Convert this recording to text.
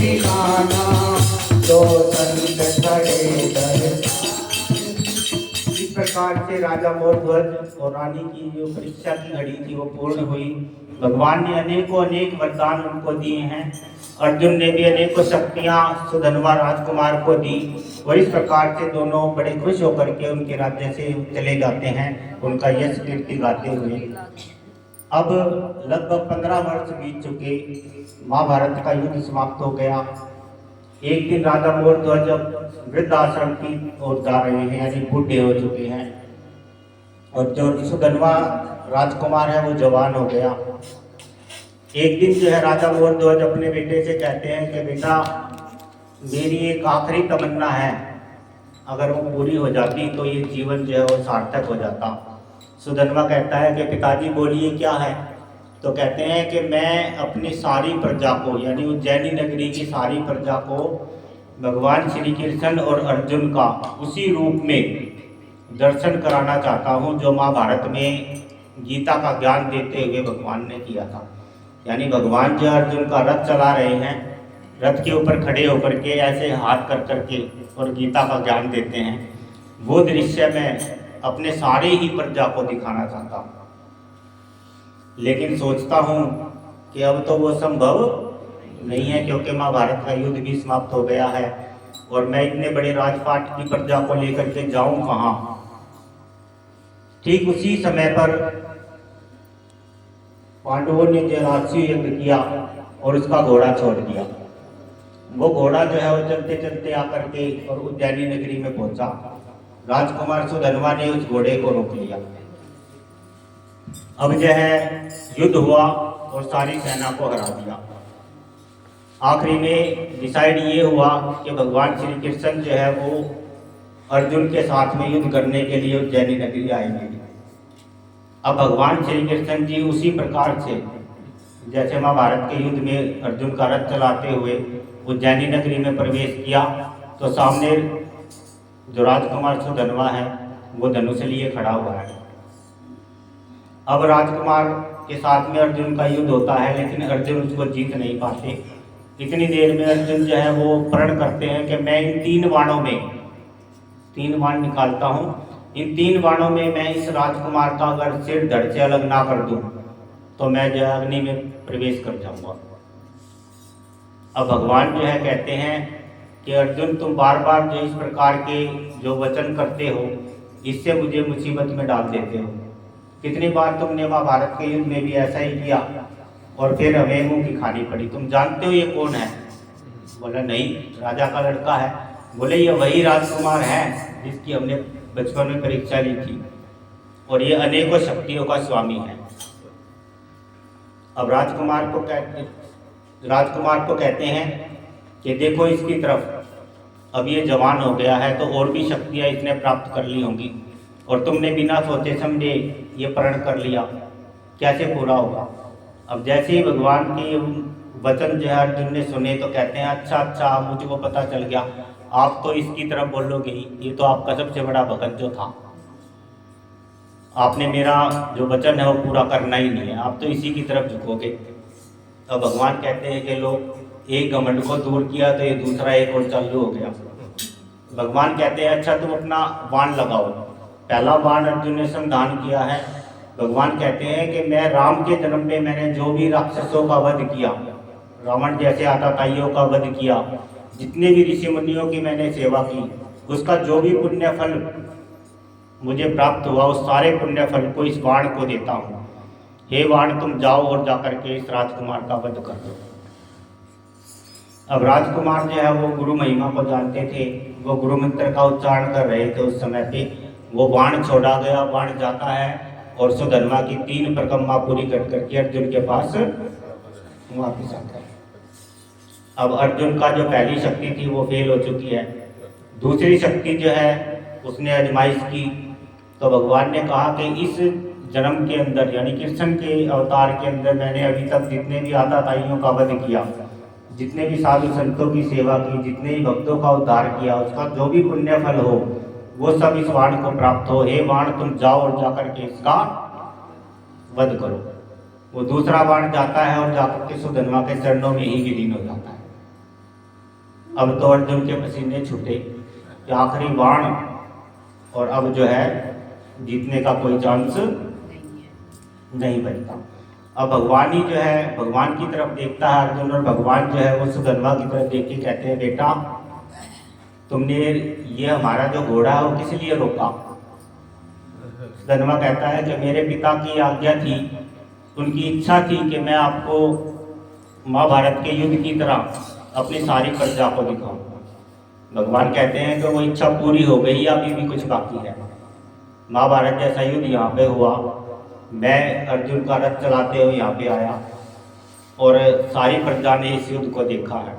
दिखाना, जो संत खड़े दर। इस प्रकार से राजा मोरध्वज और रानी की जो परीक्षा की घड़ी थी वो पूर्ण हुई। भगवान ने अनेकों अनेक वरदान उनको दिए हैं। अर्जुन ने भी अनेकों शक्तियां सुधनवा राजकुमार को दी। और इस प्रकार से दोनों बड़े खुश होकर के उनके राज्य से चले जाते हैं, उनका यश कीर्ति गाते हुए। अब लगभग 15 वर्ष बीत चुके, महाभारत का युद्ध समाप्त हो गया। एक दिन राजा मोरध्वज जब वृद्धाश्रम की ओर जा रहे हैं, यानी बूढ़े हो चुके हैं, और जो सुधनवा राजकुमार है वो जवान हो गया। एक दिन जो है राजा मोरध्वज अपने बेटे से कहते हैं कि बेटा, मेरी एक आखिरी तमन्ना है, अगर वो पूरी हो जाती तो ये जीवन जो है वो सार्थक हो जाता। सुधनवा कहता है कि पिताजी बोलिए क्या है। तो कहते हैं कि मैं अपनी सारी प्रजा को, यानी उज्जैनी नगरी की सारी प्रजा को भगवान श्री कृष्ण और अर्जुन का उसी रूप में दर्शन कराना चाहता हूँ जो महाभारत में गीता का ज्ञान देते हुए भगवान ने किया था। यानी भगवान जो अर्जुन का रथ चला रहे हैं, रथ के ऊपर खड़े होकर के ऐसे हाथ कर करके और गीता का ज्ञान देते हैं, वो दृश्य मैं अपने सारे ही प्रजा को दिखाना चाहता हूँ। लेकिन सोचता हूँ कि अब तो वो संभव नहीं है, क्योंकि महाभारत का युद्ध भी समाप्त हो गया है और मैं इतने बड़े राजपाट की प्रजा को लेकर के जाऊं कहाँ। ठीक उसी समय पर पांडवों ने जरासंध युद्ध किया और उसका घोड़ा छोड़ दिया। वो घोड़ा जो है वो चलते चलते आकर के और उज्जैनी नगरी में पहुंचा। राजकुमार सुधनवा ने उस घोड़े को रोक लिया। अब जो है युद्ध हुआ और सारी सेना को हरा दिया। आखिरी में डिसाइड ये हुआ कि भगवान श्री कृष्ण जो है वो अर्जुन के साथ में युद्ध करने के लिए उज्जैनी नगरी आएंगे। अब भगवान श्री कृष्ण जी उसी प्रकार से जैसे महाभारत के युद्ध में अर्जुन का रथ चलाते हुए उज्जैनी नगरी में प्रवेश किया, तो सामने जो राजकुमार सुधनवा है वो धनुष लिए खड़ा हुआ है। अब राजकुमार के साथ में अर्जुन का युद्ध होता है, लेकिन अर्जुन उसको जीत नहीं पाते। इतनी देर में अर्जुन जो है वो प्रण करते हैं कि मैं इन 3 बाणों में 3 बाण निकालता हूँ, इन 3 बाणों में मैं इस राजकुमार का अगर सिर धड़ से अलग ना कर दूं तो मैं जो अग्नि में प्रवेश कर जाऊंगा। अब भगवान जो है कहते हैं कि अर्जुन, तुम बार बार जो इस प्रकार के जो वचन करते हो, इससे मुझे मुसीबत में डाल देते हो। कितनी बार तुमने महाभारत के युद्ध में भी ऐसा ही किया और फिर हमें मुंह की खानी पड़ी। तुम जानते हो ये कौन है? बोला नहीं, राजा का लड़का है। बोले ये वही राजकुमार है जिसकी हमने बचपन में परीक्षा ली थी और ये अनेकों शक्तियों का स्वामी है। अब राजकुमार को कहते हैं कि देखो इसकी तरफ, अब ये जवान हो गया है तो और भी शक्तियाँ इसने प्राप्त कर ली होंगी, और तुमने बिना सोचे समझे ये प्रण कर लिया, कैसे पूरा होगा। अब जैसे ही भगवान के वचन जो है अर्जुन ने सुने तो कहते हैं अच्छा मुझको पता चल गया, आप तो इसकी तरफ बोलोगे ही, ये तो आपका सबसे बड़ा भगत जो था, आपने मेरा जो वचन है वो पूरा करना ही नहीं है, आप तो इसी की तरफ झुकोगे। तो भगवान कहते हैं कि लोग एक घमंड को दूर किया तो ये दूसरा एक और चालू हो गया। भगवान कहते हैं अच्छा तुम अपना बाण लगाओ। पहला बाण अर्जुन ने संधान किया है। भगवान कहते हैं कि मैं राम के जन्म में मैंने जो भी राक्षसों का वध किया, रावण जैसे आतताइयों का वध किया, जितने भी ऋषि मुनियों की मैंने सेवा की, उसका जो भी पुण्य फल मुझे प्राप्त हुआ उस सारे पुण्य फल को इस बाण को देता हूँ। हे बाण, तुम जाओ और जाकर के इस राजकुमार का वध कर दो। अब राजकुमार जो है वो गुरु महिमा को जानते थे, वो गुरु मंत्र का उच्चारण कर रहे थे उस समय पे। वो बाण छोड़ा गया, बाण जाता है और सुधनवा की 3 परिक्रमा पूरी कर करके अर्जुन के पास वापिस आता है। अब अर्जुन का जो पहली शक्ति थी वो फेल हो चुकी है। दूसरी शक्ति जो है उसने आजमाइश की, तो भगवान ने कहा कि इस जन्म के अंदर, यानी कृष्ण के अवतार के अंदर, मैंने अभी तक जितने भी आतताइयों का वध किया, जितने भी साधु संतों की सेवा की, जितने भी भक्तों का उद्धार किया, उसका जो भी पुण्य फल हो वो सब इस बाण को प्राप्त हो। हे बाण, तुम जाओ और जाकर के इसका वध करो। वो दूसरा बाण जाता है और जाकर के सुधनवा के चरणों में ही विलीन हो जाता है। अब तो अर्जुन के पसीने छूटे कि आखिरी बाण, और अब जो है जीतने का कोई चांस नहीं बनता। अब भगवान ही जो है, भगवान की तरफ देखता है अर्जुन, और भगवान जो है वो सुगन्वा की तरफ देख के कहते हैं, बेटा तुमने ये हमारा जो घोड़ा है वो किस लिए रोका? सुगन्वा कहता है कि मेरे पिता की आज्ञा थी, उनकी इच्छा थी कि मैं आपको महाभारत के युद्ध की तरह अपनी सारी प्रजा को दिखाऊं। भगवान कहते हैं कि वो इच्छा पूरी हो गई, अभी भी कुछ बाकी है। महाभारत जैसा युद्ध यहाँ पे हुआ, मैं अर्जुन का रथ चलाते हुए यहाँ पे आया और सारी प्रजा ने इस युद्ध को देखा है।